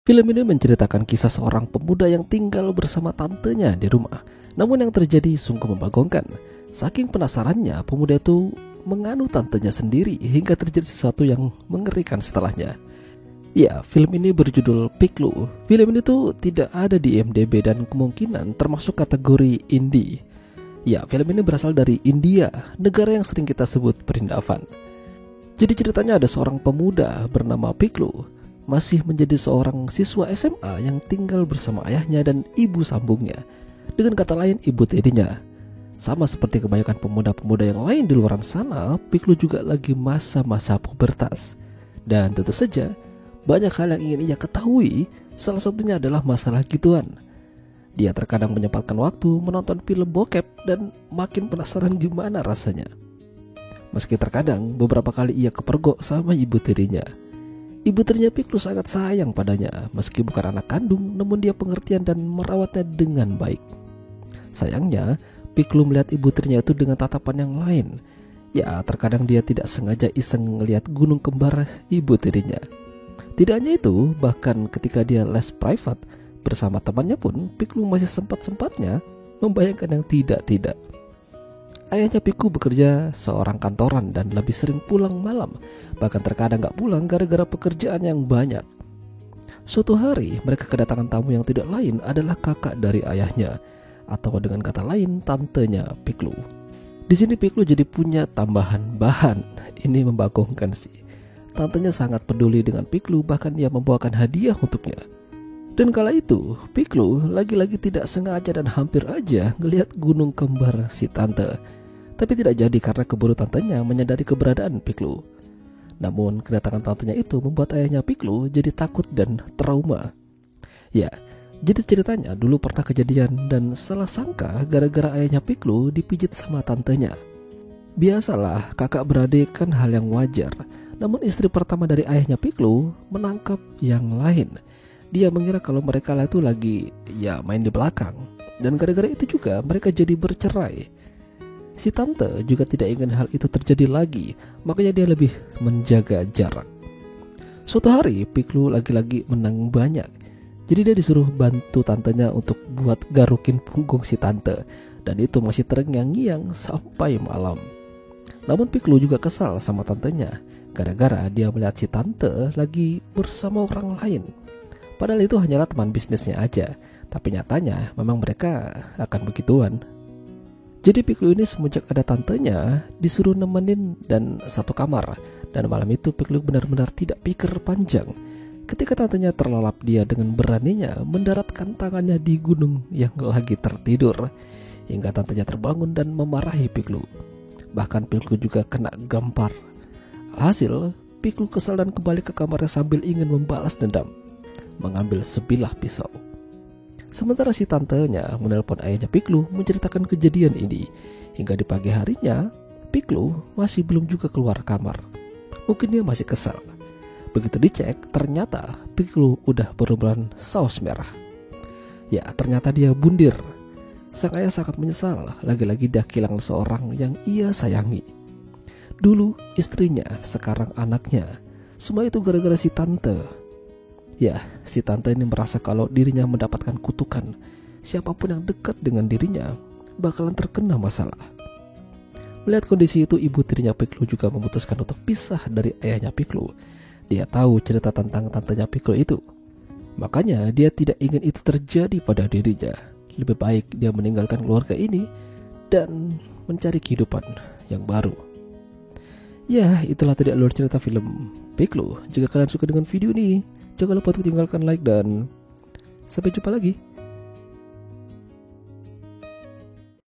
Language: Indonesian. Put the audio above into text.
Film ini menceritakan kisah seorang pemuda yang tinggal bersama tantenya di rumah. Namun yang terjadi sungguh membagongkan. Saking penasarannya, pemuda itu menganu tantenya sendiri hingga terjadi sesuatu yang mengerikan setelahnya. Ya, film ini berjudul Piklu. Film ini tuh tidak ada di IMDb dan kemungkinan termasuk kategori indie. Ya, film ini berasal dari India, negara yang sering kita sebut perindavan. Jadi ceritanya ada seorang pemuda bernama Piklu, masih menjadi seorang siswa SMA yang tinggal bersama ayahnya dan ibu sambungnya. Dengan kata lain, ibu tirinya. Sama seperti kebanyakan pemuda-pemuda yang lain di luar sana, Piklu juga lagi masa-masa pubertas. Dan tentu saja, banyak hal yang ingin ia ketahui, salah satunya adalah masalah gituan. Dia terkadang menyempatkan waktu menonton film bokep dan makin penasaran gimana rasanya. Meski terkadang beberapa kali ia kepergok sama ibu tirinya. Ibu tirinya Piklu sangat sayang padanya, meski bukan anak kandung, namun dia pengertian dan merawatnya dengan baik. Sayangnya, Piklu melihat ibu tirinya itu dengan tatapan yang lain. Ya, terkadang dia tidak sengaja iseng melihat gunung kembar ibu tirinya. Tidak hanya itu, bahkan ketika dia les private bersama temannya pun, Piklu masih sempat-sempatnya membayangkan yang tidak-tidak. Ayahnya Piklu bekerja seorang kantoran dan lebih sering pulang malam. Bahkan terkadang gak pulang gara-gara pekerjaan yang banyak. Suatu hari mereka kedatangan tamu yang tidak lain adalah kakak dari ayahnya, atau dengan kata lain tantenya Piklu. Di sini Piklu jadi punya tambahan bahan. Ini membagongkan sih. Tantenya sangat peduli dengan Piklu, bahkan dia membawakan hadiah untuknya. Dan kala itu Piklu lagi-lagi tidak sengaja dan hampir aja ngelihat gunung kembar si tante. Tapi tidak jadi karena keburu tantenya menyadari keberadaan Piklu. Namun kedatangan tantenya itu membuat ayahnya Piklu jadi takut dan trauma. Ya, jadi ceritanya dulu pernah kejadian dan salah sangka gara-gara ayahnya Piklu dipijit sama tantenya. Biasalah, kakak beradik kan hal yang wajar. Namun istri pertama dari ayahnya Piklu menangkap yang lain. Dia mengira kalau mereka itu lagi main di belakang. Dan gara-gara itu juga mereka jadi bercerai. Si tante juga tidak ingin hal itu terjadi lagi, makanya dia lebih menjaga jarak. Suatu hari Piklu lagi-lagi menang banyak. Jadi dia disuruh bantu tantenya untuk buat garukin punggung si tante. Dan itu masih terngiang-ngiang sampai malam. Namun Piklu juga kesal sama tantenya, gara-gara dia melihat si tante lagi bersama orang lain. Padahal itu hanyalah teman bisnisnya aja, tapi nyatanya memang mereka akan begituan. Jadi Piklu ini semenjak ada tantenya disuruh nemenin dan satu kamar. Dan malam itu Piklu benar-benar tidak pikir panjang ketika tantenya terlelap dia dengan beraninya mendaratkan tangannya di gunung yang lagi tertidur. Hingga tantenya terbangun dan memarahi Piklu. Bahkan Piklu juga kena gampar. Alhasil Piklu kesal dan kembali ke kamarnya sambil ingin membalas dendam, mengambil sebilah pisau. Sementara si tantenya menelpon ayahnya Piklu menceritakan kejadian ini. Hingga di pagi harinya Piklu masih belum juga keluar kamar. Mungkin dia masih kesal. Begitu dicek, ternyata Piklu udah berlumuran saus merah. Ya, ternyata dia bundir. Sang ayah sangat menyesal, lagi-lagi dia kehilangan seorang yang ia sayangi. Dulu istrinya, sekarang anaknya. Semua itu gara-gara si tante. Ya, si tante ini merasa kalau dirinya mendapatkan kutukan. Siapapun yang dekat dengan dirinya bakalan terkena masalah. Melihat kondisi itu, ibu tirinya Piklu juga memutuskan untuk pisah dari ayahnya Piklu. Dia tahu cerita tentang tantenya Piklu itu. Makanya dia tidak ingin itu terjadi pada dirinya. Lebih baik dia meninggalkan keluarga ini dan mencari kehidupan yang baru. Ya, itulah tadi alur cerita film Piklu. Jika kalian suka dengan video ini, jangan lupa untuk tinggalkan like dan sampai jumpa lagi.